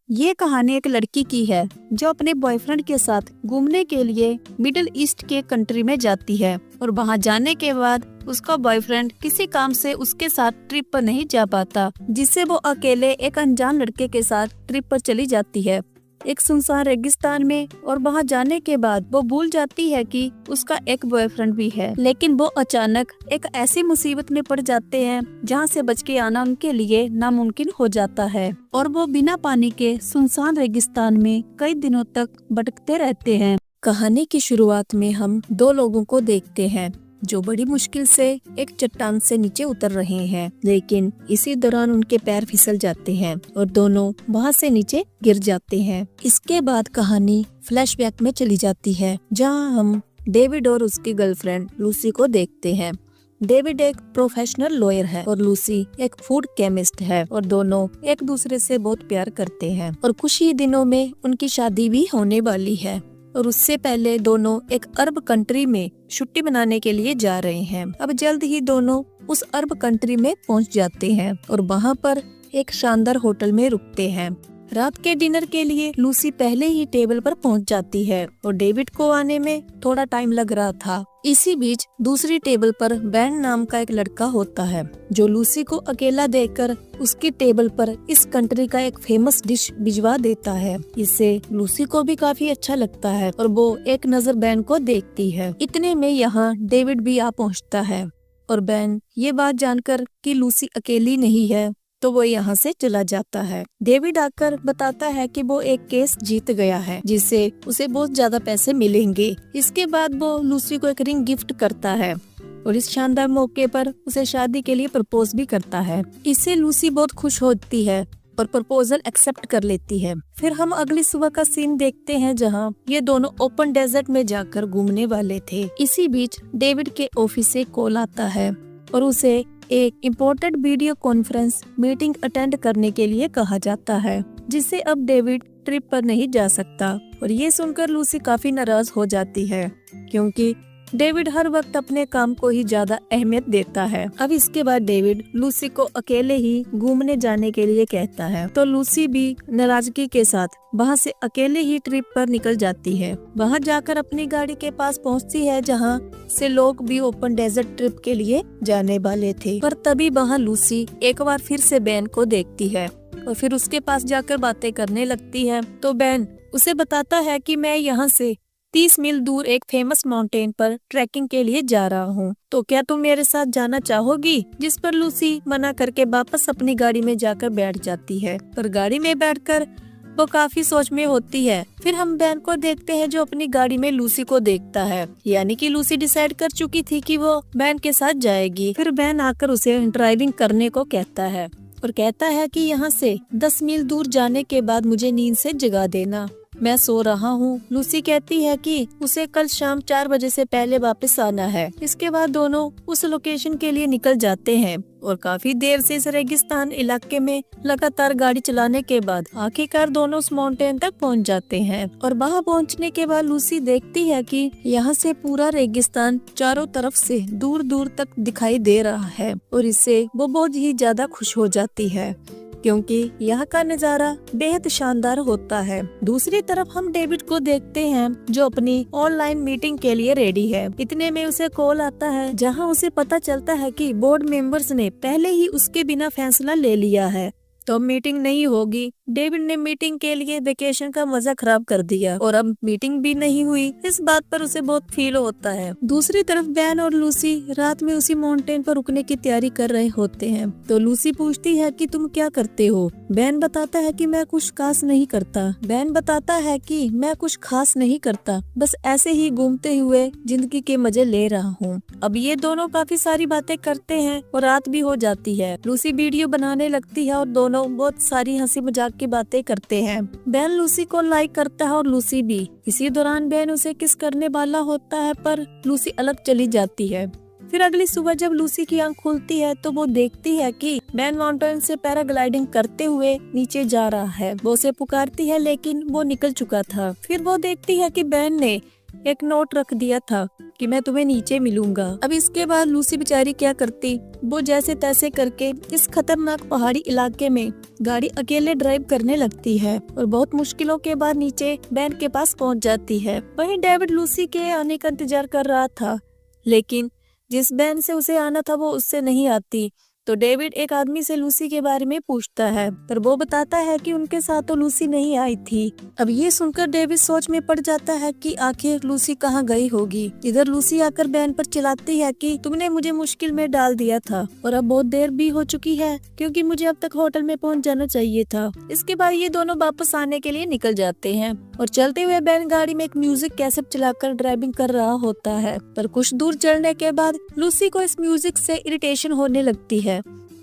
ये कहानी एक लड़की की है जो अपने बॉयफ्रेंड के साथ घूमने के लिए मिडिल ईस्ट के कंट्री में जाती है और वहां जाने के बाद उसका बॉयफ्रेंड किसी काम से उसके साथ ट्रिप पर नहीं जा पाता, जिससे वो अकेले एक अनजान लड़के के साथ ट्रिप पर चली जाती है एक सुनसान रेगिस्तान में। और वहां जाने के बाद वो भूल जाती है कि उसका एक बॉयफ्रेंड भी है, लेकिन वो अचानक एक ऐसी मुसीबत में पड़ जाते हैं जहां से बच के आना उनके लिए नामुमकिन हो जाता है और वो बिना पानी के सुनसान रेगिस्तान में कई दिनों तक भटकते रहते हैं। कहानी की शुरुआत में हम दो लोगों को देखते हैं जो बड़ी मुश्किल से एक चट्टान से नीचे उतर रहे हैं, लेकिन इसी दौरान उनके पैर फिसल जाते हैं और दोनों वहां से नीचे गिर जाते हैं। इसके बाद कहानी फ्लैशबैक में चली जाती है जहां हम डेविड और उसकी गर्लफ्रेंड लूसी को देखते हैं। डेविड एक प्रोफेशनल लॉयर है और लूसी एक फूड केमिस्ट है और दोनों एक दूसरे से बहुत प्यार करते हैं और कुछ ही दिनों में उनकी शादी भी होने वाली है। और उससे पहले दोनों एक अरब कंट्री में छुट्टी मनाने के लिए जा रहे हैं। अब जल्द ही दोनों उस अरब कंट्री में पहुंच जाते हैं और वहां पर एक शानदार होटल में रुकते हैं। रात के डिनर के लिए लूसी पहले ही टेबल पर पहुंच जाती है और डेविड को आने में थोड़ा टाइम लग रहा था। इसी बीच दूसरी टेबल पर बैन नाम का एक लड़का होता है जो लूसी को अकेला देखकर उसकी टेबल पर इस कंट्री का एक फेमस डिश भिजवा देता है। इससे लूसी को भी काफी अच्छा लगता है और वो एक नजर बैन को देखती है। इतने में यहाँ डेविड भी आ पहुँचता है और बैन ये बात जानकर कि लूसी अकेली नहीं है तो वो यहाँ से चला जाता है। डेविड आकर बताता है कि वो एक केस जीत गया है जिससे उसे बहुत ज्यादा पैसे मिलेंगे। इसके बाद वो लूसी को एक रिंग गिफ्ट करता है और इस शानदार मौके पर उसे शादी के लिए प्रपोज भी करता है। इससे लूसी बहुत खुश होती है और प्रपोजल एक्सेप्ट कर लेती है। फिर हम अगली सुबह का सीन देखते हैं जहाँ ये दोनों ओपन डेजर्ट में जाकर घूमने वाले थे। इसी बीच डेविड के ऑफिस से कॉल आता है और उसे एक important video conference meeting attend करने के लिए कहा जाता है, जिससे अब डेविड ट्रिप पर नहीं जा सकता। और ये सुनकर लूसी काफी नाराज हो जाती है क्योंकि डेविड हर वक्त अपने काम को ही ज्यादा अहमियत देता है। अब इसके बाद डेविड लूसी को अकेले ही घूमने जाने के लिए कहता है तो लूसी भी नाराजगी के साथ वहां से अकेले ही ट्रिप पर निकल जाती है। वहां जाकर अपनी गाड़ी के पास पहुंचती है जहां से लोग भी ओपन डेजर्ट ट्रिप के लिए जाने वाले थे। पर तभी वहां लूसी एक बार फिर से बैन को देखती है और फिर उसके पास जाकर बातें करने लगती है। तो बैन उसे बताता है कि मैं यहाँ से 30 मील दूर एक फेमस माउंटेन पर ट्रैकिंग के लिए जा रहा हूँ, तो क्या तुम मेरे साथ जाना चाहोगी? जिस पर लूसी मना करके वापस अपनी गाड़ी में जाकर बैठ जाती है। पर गाड़ी में बैठकर वो काफी सोच में होती है। फिर हम बैन को देखते हैं जो अपनी गाड़ी में लूसी को देखता है, यानी कि लूसी डिसाइड कर चुकी थी कि वो बैन के साथ जाएगी। फिर बैन आकर उसे ड्राइविंग करने को कहता है और कहता है कि यहाँ से 10 मील दूर जाने के बाद मुझे नींद से जगा देना, मैं सो रहा हूँ। लूसी कहती है कि उसे कल शाम 4 बजे से पहले वापस आना है। इसके बाद दोनों उस लोकेशन के लिए निकल जाते हैं और काफी देर से इस रेगिस्तान इलाके में लगातार गाड़ी चलाने के बाद आखिरकार दोनों उस माउंटेन तक पहुँच जाते हैं। और वहाँ पहुँचने के बाद लूसी देखती है कि यहाँ से पूरा रेगिस्तान चारों तरफ से दूर दूर तक दिखाई दे रहा है और इससे वो बहुत ही ज्यादा खुश हो जाती है क्योंकि यहाँ का नजारा बेहद शानदार होता है। दूसरी तरफ हम डेविड को देखते हैं जो अपनी ऑनलाइन मीटिंग के लिए रेडी है। इतने में उसे कॉल आता है जहाँ उसे पता चलता है कि बोर्ड मेंबर्स ने पहले ही उसके बिना फैसला ले लिया है, तो मीटिंग नहीं होगी। डेविड ने मीटिंग के लिए वेकेशन का मजा खराब कर दिया और अब मीटिंग भी नहीं हुई। इस बात पर उसे बहुत फील होता है। दूसरी तरफ बैन और लूसी रात में उसी माउंटेन पर रुकने की तैयारी कर रहे होते हैं। तो लूसी पूछती है कि तुम क्या करते हो? बैन बताता है कि मैं कुछ खास नहीं करता। बैन बताता है कि मैं कुछ खास नहीं करता, बस ऐसे ही घूमते हुए जिंदगी के मजे ले रहा हूँ। अब ये दोनों काफी सारी बातें करते हैं और रात भी हो जाती है। लूसी वीडियो बनाने लगती है और दोनों बहुत सारी हंसी मजाक की बातें करते हैं। बैन लूसी को लाइक करता है और लूसी भी। इसी दौरान बैन उसे किस करने वाला होता है पर लूसी अलग चली जाती है। फिर अगली सुबह जब लूसी की आंख खुलती है तो वो देखती है कि बैन माउंटेन से पैराग्लाइडिंग करते हुए नीचे जा रहा है। वो उसे पुकारती है लेकिन वो निकल चुका था। फिर वो देखती है कि बैन ने एक नोट रख दिया था कि मैं तुम्हें नीचे मिलूंगा। अब इसके बाद लूसी बेचारी क्या करती, वो जैसे तैसे करके इस खतरनाक पहाड़ी इलाके में गाड़ी अकेले ड्राइव करने लगती है और बहुत मुश्किलों के बाद नीचे बैन के पास पहुंच जाती है। वहीं डेविड लूसी के आने का इंतजार कर रहा था, लेकिन जिस बैन से उसे आना था वो उससे नहीं आती। तो डेविड एक आदमी से लूसी के बारे में पूछता है, पर वो बताता है कि उनके साथ तो लूसी नहीं आई थी। अब ये सुनकर डेविड सोच में पड़ जाता है कि आखिर लूसी कहाँ गई होगी। इधर लूसी आकर बैन पर चिल्लाती है कि तुमने मुझे मुश्किल में डाल दिया था और अब बहुत देर भी हो चुकी है, क्योंकि मुझे अब तक होटल में पहुंच जाना चाहिए था। इसके बाद ये दोनों वापस आने के लिए निकल जाते हैं और चलते हुए बैन गाड़ी में एक म्यूजिक कैसेट चलाकर ड्राइविंग कर रहा होता है। पर कुछ दूर चलने के बाद लूसी को इस म्यूजिक से इरिटेशन होने लगती है,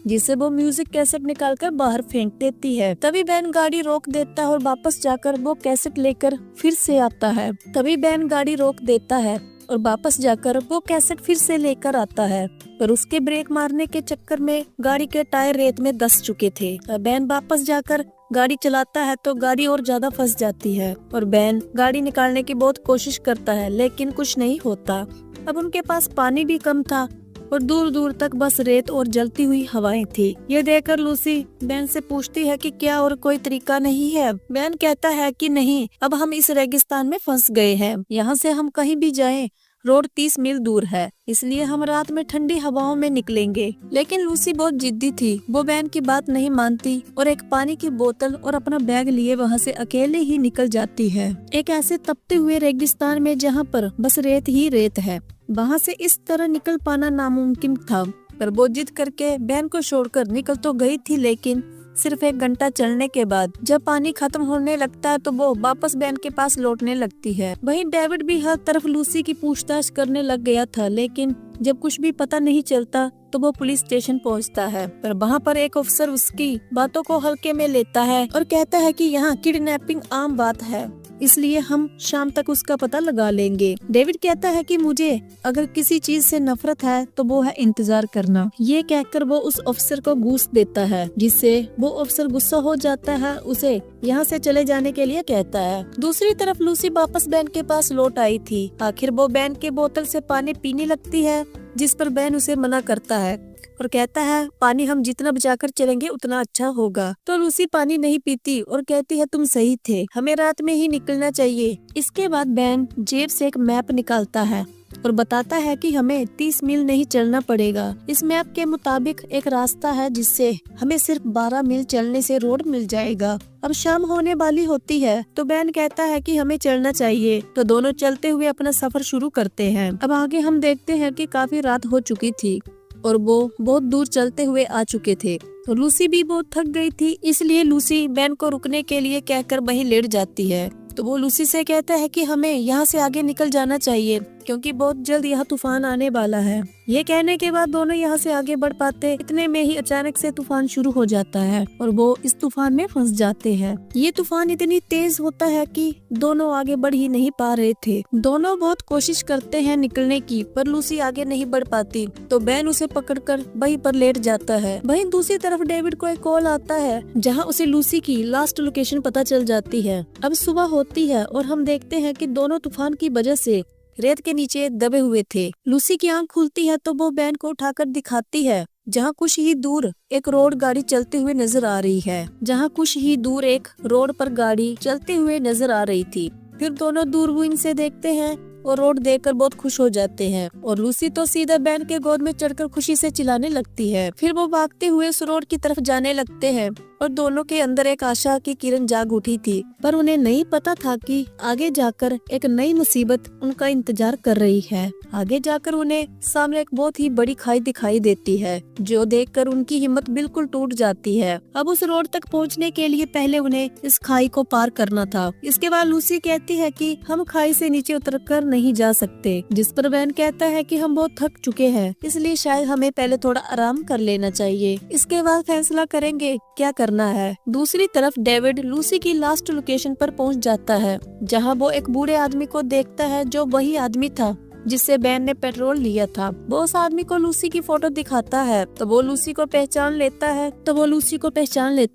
जिससे वो म्यूजिक कैसेट निकालकर बाहर फेंक देती है। तभी बैन गाड़ी रोक देता है और वापस जाकर वो कैसेट लेकर फिर से आता है। तभी बैन गाड़ी रोक देता है और वापस जाकर वो कैसेट फिर से लेकर आता है, पर उसके ब्रेक मारने के चक्कर में गाड़ी के टायर रेत में धंस चुके थे। बैन वापस जाकर गाड़ी चलाता है तो गाड़ी और ज्यादा फंस जाती है और बैन गाड़ी निकालने की बहुत कोशिश करता है, लेकिन कुछ नहीं होता। अब उनके पास पानी भी कम था और दूर दूर तक बस रेत और जलती हुई हवाएं थी। ये देखकर लूसी बैन से पूछती है कि क्या और कोई तरीका नहीं है। बैन कहता है कि नहीं, अब हम इस रेगिस्तान में फंस गए हैं। यहाँ से हम कहीं भी जाएं, रोड 30 मील दूर है, इसलिए हम रात में ठंडी हवाओं में निकलेंगे। लेकिन लूसी बहुत जिद्दी थी, वो बैन की बात नहीं मानती और एक पानी की बोतल और अपना बैग लिए वहाँ से अकेले ही निकल जाती है, एक ऐसे तपते हुए रेगिस्तान में जहाँ पर बस रेत ही रेत है। वहाँ से इस तरह निकल पाना नामुमकिन था, पर वो जिद करके बैन को छोड़कर निकल तो गई थी, लेकिन सिर्फ 1 घंटा चलने के बाद जब पानी खत्म होने लगता है तो वो वापस बैन के पास लौटने लगती है। वहीं डेविड भी हर तरफ लूसी की पूछताछ करने लग गया था, लेकिन जब कुछ भी पता नहीं चलता तो वो पुलिस स्टेशन पहुंचता है। पर वहाँ पर एक अफसर उसकी बातों को हल्के में लेता है और कहता है कि यहाँ किडनैपिंग आम बात है, इसलिए हम शाम तक उसका पता लगा लेंगे। डेविड कहता है कि मुझे अगर किसी चीज से नफरत है तो वो है इंतजार करना। ये कहकर वो उस अफसर को घूस देता है, जिससे वो अफसर गुस्सा हो जाता है, उसे यहाँ से चले जाने के लिए कहता है। दूसरी तरफ लूसी वापस बैन के पास लौट आई थी। आखिर वो बैन के बोतल से पानी पीने लगती है, जिस पर बैन उसे मना करता है और कहता है पानी हम जितना बचाकर चलेंगे उतना अच्छा होगा। तो लूसी पानी नहीं पीती और कहती है तुम सही थे, हमें रात में ही निकलना चाहिए। इसके बाद बैन जेब से एक मैप निकालता है और बताता है कि हमें 30 मील नहीं चलना पड़ेगा। इस मैप के मुताबिक एक रास्ता है जिससे हमें सिर्फ 12 मील चलने से रोड मिल जाएगा। अब शाम होने वाली होती है तो बैन कहता है कि हमें चलना चाहिए, तो दोनों चलते हुए अपना सफर शुरू करते हैं। अब आगे हम देखते हैं कि काफी रात हो चुकी थी और वो बहुत दूर चलते हुए आ चुके थे। तो लूसी भी बहुत थक गई थी, इसलिए लूसी बैन को रुकने के लिए कहकर वहीं लेट जाती है। तो वो लूसी से कहता है कि हमें यहाँ से आगे निकल जाना चाहिए, क्योंकि बहुत जल्द यहाँ तूफान आने वाला है। ये कहने के बाद दोनों यहाँ से आगे बढ़ पाते, इतने में ही अचानक से तूफान शुरू हो जाता है और वो इस तूफान में फंस जाते हैं। ये तूफान इतनी तेज होता है कि दोनों आगे बढ़ ही नहीं पा रहे थे। दोनों बहुत कोशिश करते हैं निकलने की, पर लूसी आगे नहीं बढ़ पाती, तो बैन उसे पकड़कर वहीं पर लेट जाता है। वहीं दूसरी तरफ डेविड को एक कॉल आता है, जहाँ उसे लूसी की लास्ट लोकेशन पता चल जाती है। अब सुबह होती है और हम देखते हैं कि दोनों तूफान की वजह से रेत के नीचे दबे हुए थे। लूसी की आंख खुलती है तो वो बैन को उठाकर दिखाती है, जहाँ कुछ ही दूर एक रोड गाड़ी चलते हुए नजर आ रही है, जहाँ कुछ ही दूर एक रोड पर गाड़ी चलते हुए नजर आ रही थी। फिर दोनों दूरबीन से देखते हैं और रोड देखकर बहुत खुश हो जाते हैं और लूसी तो सीधा बैन के गोद में चढ़कर खुशी से चिल्लाने लगती है। फिर वो भागते हुए उस रोड की तरफ जाने लगते हैं और दोनों के अंदर एक आशा की किरण जाग उठी थी, पर उन्हें नहीं पता था कि आगे जाकर एक नई मुसीबत उनका इंतजार कर रही है। आगे जाकर उन्हें सामने एक बहुत ही बड़ी खाई दिखाई देती है, जो देखकर उनकी हिम्मत बिल्कुल टूट जाती है। अब उस रोड तक पहुंचने के लिए पहले उन्हें इस खाई को पार करना था। इसके बाद लूसी कहती है कि हम खाई से नीचे उतरकर नहीं जा सकते, जिस पर बैन कहता है कि हम बहुत थक चुके हैं, इसलिए शायद हमें पहले थोड़ा आराम कर लेना चाहिए, इसके बाद फैसला करेंगे क्या करना है। दूसरी तरफ डेविड लूसी की लास्ट लोकेशन पर पहुंच जाता है, जहां वो एक बूढ़े आदमी को देखता है, जो वही आदमी था जिससे बैन ने पेट्रोल लिया था। वो उस आदमी को लूसी की फोटो दिखाता है तो वो लूसी को पहचान लेता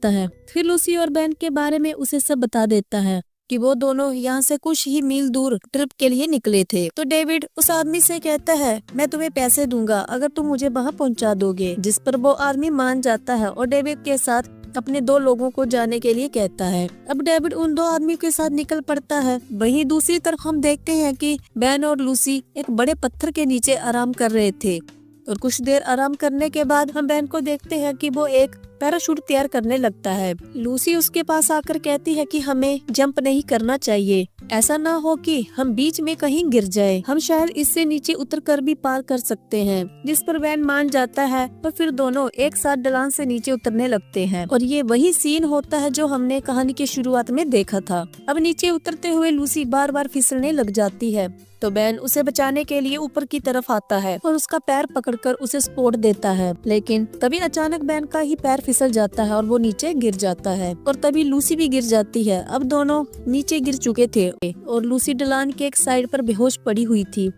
है। फिर लूसी और बैन के बारे में उसे सब बता देता है। कि वो दोनों यहाँ से कुछ ही मील दूर ट्रिप के लिए निकले थे। तो डेविड उस आदमी से कहता है, मैं तुम्हें पैसे दूंगा अगर तुम मुझे वहाँ पहुँचा दोगे, जिस पर वो आदमी मान जाता है और डेविड के साथ अपने 2 लोगों को जाने के लिए कहता है। अब डेविड उन 2 आदमियों के साथ निकल पड़ता है। वहीं दूसरी तरफ हम देखते हैं कि बेन और लूसी एक बड़े पत्थर के नीचे आराम कर रहे थे और कुछ देर आराम करने के बाद हम बेन को देखते हैं कि वो एक पैराशूट तैयार करने लगता है। लूसी उसके पास आकर कहती है कि हमें जंप नहीं करना चाहिए, ऐसा ना हो कि हम बीच में कहीं गिर जाए, हम शायद इससे नीचे उतरकर भी पार कर सकते हैं। जिस पर बेन मान जाता है और फिर दोनों एक साथ ढलान से नीचे उतरने लगते हैं और ये वही सीन होता है जो हमने कहानी की शुरुआत में देखा था। अब नीचे उतरते हुए लूसी बार बार फिसलने लग जाती है, तो बेन उसे बचाने के लिए ऊपर की तरफ आता है और उसका पैर पकड़कर उसे सपोर्ट देता है, लेकिन तभी अचानक बेन का ही पैर फिसल जाता है और वो नीचे गिर जाता है और तभी लूसी भी गिर जाती है। अब दोनों नीचे गिर चुके थे और लूसी ढलान के एक साइड पर बेहोश पड़ी हुई थी।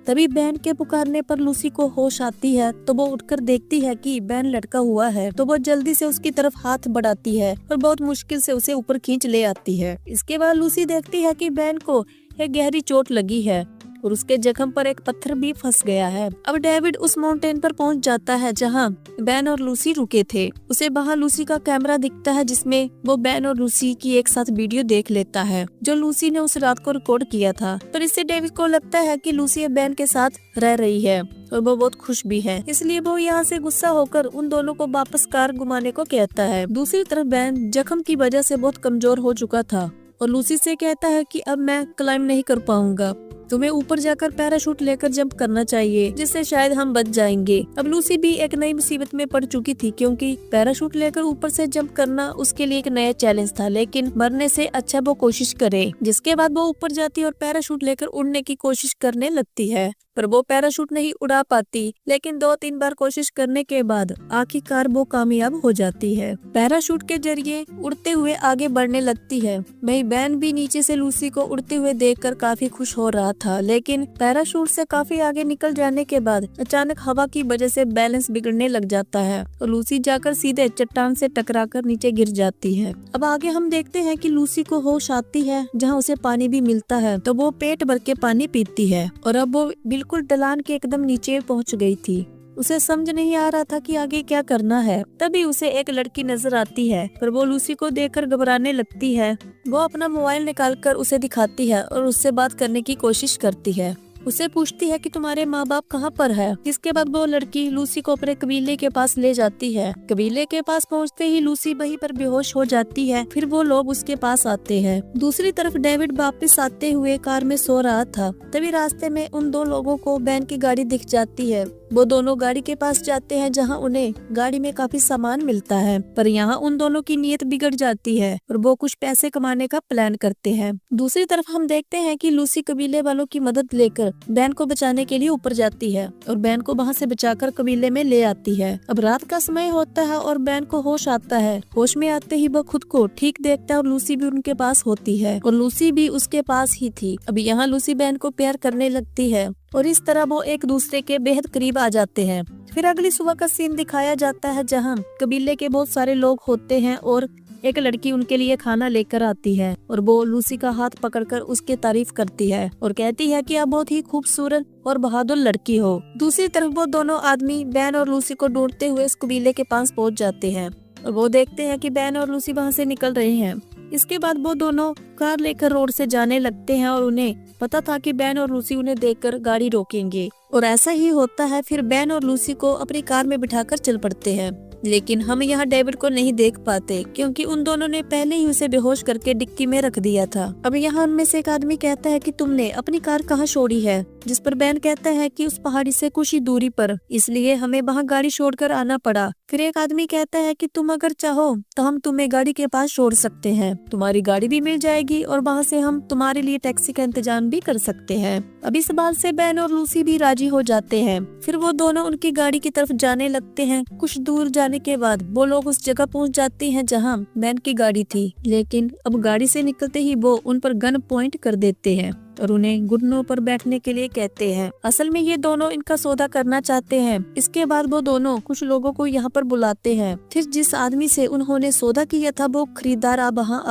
तभी बेन के पुकारने पर लूसी को होश आती है, तो वो उठकर देखती है कि बेन लटका हुआ है, तो वो जल्दी से उसकी तरफ हाथ बढ़ाती है और बहुत मुश्किल से उसे ऊपर खींच ले आती है। इसके बाद लूसी देखती है कि बेन को एक गहरी चोट लगी है और उसके जख्म पर एक पत्थर भी फंस गया है। अब डेविड उस माउंटेन पर पहुंच जाता है जहां बेन और लूसी रुके थे। उसे वहां लूसी का कैमरा दिखता है जिसमें वो बेन और लूसी की एक साथ वीडियो देख लेता है जो लूसी ने उस रात को रिकॉर्ड किया था। पर इससे डेविड को लगता है कि लूसी अब बेन के साथ रह रही है और वो बहुत खुश भी है, इसलिए वो यहाँ से गुस्सा होकर उन दोनों को वापस कार घुमाने को कहता है। दूसरी तरफ बेन जख्म की वजह से बहुत कमजोर हो चुका था और लूसी से कहता है कि अब मैं क्लाइंब नहीं कर पाऊंगा, तुम्हें ऊपर जाकर पैराशूट लेकर जंप करना चाहिए, जिससे शायद हम बच जाएंगे। अब लूसी भी एक नई मुसीबत में पड़ चुकी थी क्योंकि पैराशूट लेकर ऊपर से जंप करना उसके लिए एक नया चैलेंज था, लेकिन मरने से अच्छा वो कोशिश करे। जिसके बाद वो ऊपर जाती और पैराशूट लेकर उड़ने की कोशिश करने लगती है, पर वो पैराशूट नहीं उड़ा पाती, लेकिन 2-3 बार कोशिश करने के बाद आखिरकार वो कामयाब हो जाती है। पैराशूट के जरिए उड़ते हुए आगे बढ़ने लगती है। वहीं बेन भी नीचे से लूसी को उड़ते हुए देखकर काफी खुश हो रहा था, लेकिन पैराशूट से काफी आगे निकल जाने के बाद अचानक हवा की वजह से बैलेंस बिगड़ने लग जाता है और लूसी जाकर सीधे चट्टान से टकराकर नीचे गिर जाती है। अब आगे हम देखते हैं कि लूसी को होश आती है जहाँ उसे पानी भी मिलता है, तो वो पेट भर के पानी पीती है और अब वो बिल्कुल ढलान के एकदम नीचे पहुंच गई थी। उसे समझ नहीं आ रहा था कि आगे क्या करना है। तभी उसे एक लड़की नजर आती है, पर वो लूसी को देखकर घबराने लगती है। वो अपना मोबाइल निकालकर उसे दिखाती है और उससे बात करने की कोशिश करती है। उसे पूछती है कि तुम्हारे माँ बाप कहाँ पर है। इसके बाद वो लड़की लूसी को अपने कबीले के पास ले जाती है। कबीले के पास पहुँचते ही लूसी वहीं पर बेहोश हो जाती है। फिर वो लोग उसके पास आते हैं। दूसरी तरफ डेविड वापस आते हुए कार में सो रहा था। तभी रास्ते में उन 2 लोगों को बेन की गाड़ी दिख जाती है। वो दोनों गाड़ी के पास जाते हैं जहां उन्हें गाड़ी में काफी सामान मिलता है, पर यहाँ उन दोनों की नीयत बिगड़ जाती है और वो कुछ पैसे कमाने का प्लान करते हैं। दूसरी तरफ हम देखते हैं कि लूसी कबीले वालों की मदद लेकर बेन को बचाने के लिए ऊपर जाती है और बेन को वहाँ से बचाकर कबीले में ले आती है। अब रात का समय होता है और बेन को होश आता है। होश में आते ही वो खुद को ठीक देखता है और लूसी भी उनके पास होती है और लूसी भी उसके पास ही थी। अब यहाँ लूसी बेन को प्यार करने लगती है और इस तरह वो एक दूसरे के बेहद करीब आ जाते हैं। फिर अगली सुबह का सीन दिखाया जाता है जहाँ कबीले के बहुत सारे लोग होते हैं और एक लड़की उनके लिए खाना लेकर आती है और वो लूसी का हाथ पकड़कर उसकी तारीफ करती है और कहती है कि आप बहुत ही खूबसूरत और बहादुर लड़की हो। दूसरी तरफ वो दोनों आदमी बेन और लूसी को ढूंढते हुए इस कबीले के पास पहुंच जाते हैं और वो देखते हैं कि बेन और लूसी वहां से निकल रहे हैं। इसके बाद वो दोनों कार लेकर रोड से जाने लगते हैं और उन्हें पता था कि बेन और लूसी उन्हें देखकर गाड़ी रोकेंगे और ऐसा ही होता है। फिर बेन और लूसी को अपनी कार में बिठाकर चल पड़ते हैं, लेकिन हम यहाँ डेविड को नहीं देख पाते क्योंकि उन दोनों ने पहले ही उसे बेहोश करके डिक्की में रख दिया था। अब यहाँ उनमें से एक आदमी कहता है कि तुमने अपनी कार कहाँ छोड़ी है, जिस पर बेन कहता है कि उस पहाड़ी से कुछ ही दूरी पर, इसलिए हमें वहाँ गाड़ी छोड़कर आना पड़ा। फिर एक आदमी कहता है कि तुम अगर चाहो तो हम तुम्हें गाड़ी के पास छोड़ सकते हैं, तुम्हारी गाड़ी भी मिल जाएगी और वहाँ से हम तुम्हारे लिए टैक्सी का इंतजाम भी कर सकते हैं। अब इस बात से बेन और लूसी भी राजी हो जाते हैं। फिर वो दोनों उनकी गाड़ी की तरफ जाने लगते हैं। कुछ दूर जाने के बाद वो लोग उस जगह पहुंच जाती हैं जहां बैन की गाड़ी थी, लेकिन अब गाड़ी से निकलते ही वो उन पर गन पॉइंट कर देते हैं और उन्हें घुटनों पर बैठने के लिए कहते हैं। असल में ये दोनों इनका सौदा करना चाहते हैं। इसके बाद वो दोनों कुछ लोगों को यहाँ पर बुलाते हैं। फिर जिस आदमी से उन्होंने सौदा किया था वो खरीदार वहाँ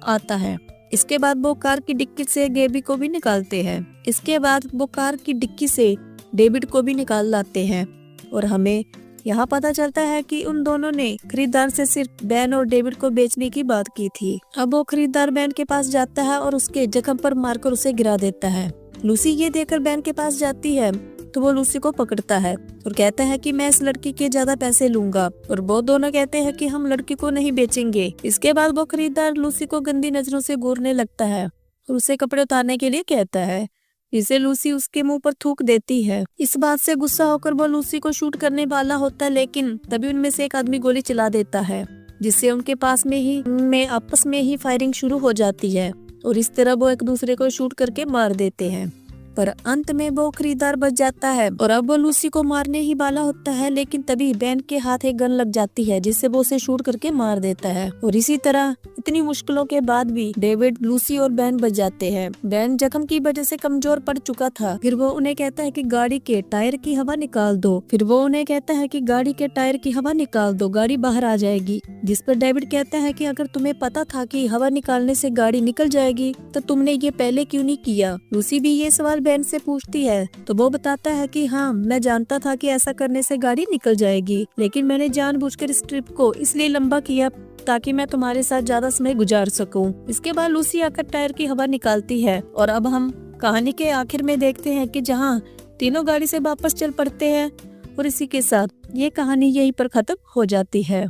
आता है। इसके बाद वो कार की डिक्की से गेबी को भी निकालते हैं। इसके बाद वो कार की डिक्की से डेविड को भी निकाल लाते हैं और हमें यहाँ पता चलता है कि उन दोनों ने खरीदार से सिर्फ बैन और डेविड को बेचने की बात की थी। अब वो खरीदार बैन के पास जाता है और उसके जख्म पर मारकर उसे गिरा देता है। लूसी ये देखकर बैन के पास जाती है तो वो लूसी को पकड़ता है और कहता है कि मैं इस लड़की के ज्यादा पैसे लूंगा, और वो दोनों कहते हैं कि हम लड़की को नहीं बेचेंगे। इसके बाद वो खरीदार लूसी को गंदी नजरों से घूरने लगता है और उसे कपड़े उतारने के लिए कहता है, जिसे लूसी उसके मुंह पर थूक देती है। इस बात से गुस्सा होकर वो लूसी को शूट करने वाला होता है, लेकिन तभी उनमें से एक आदमी गोली चला देता है, जिससे उनके पास में आपस में ही फायरिंग शुरू हो जाती है और इस तरह वो एक दूसरे को शूट करके मार देते हैं। पर अंत में वो खरीदार बच जाता है और अब वो लूसी को मारने ही वाला होता है, लेकिन तभी बैन के हाथ एक गन लग जाती है जिससे वो उसे शूट करके मार देता है। और इसी तरह इतनी मुश्किलों के बाद भी डेविड, लूसी और बैन बच जाते हैं। बैन जख्म की वजह से कमजोर पड़ चुका था। फिर वो उन्हें कहता है कि गाड़ी के टायर की हवा निकाल दो। गाड़ी बाहर आ जाएगी। जिस पर डेविड कहता है कि अगर तुम्हें पता था कि हवा निकालने से गाड़ी निकल जाएगी तो तुमने ये पहले क्यों नहीं किया। लूसी भी ये सवाल बैन से पूछती है तो वो बताता है कि हाँ, मैं जानता था कि ऐसा करने से गाड़ी निकल जाएगी, लेकिन मैंने जानबूझकर इस ट्रिप को इसलिए लंबा किया ताकि मैं तुम्हारे साथ ज्यादा समय गुजार सकूं। इसके बाद लूसी आकर टायर की हवा निकालती है और अब हम कहानी के आखिर में देखते हैं कि जहाँ तीनों गाड़ी से वापस चल पड़ते हैं और इसी के साथ ये कहानी यहीं पर खत्म हो जाती है।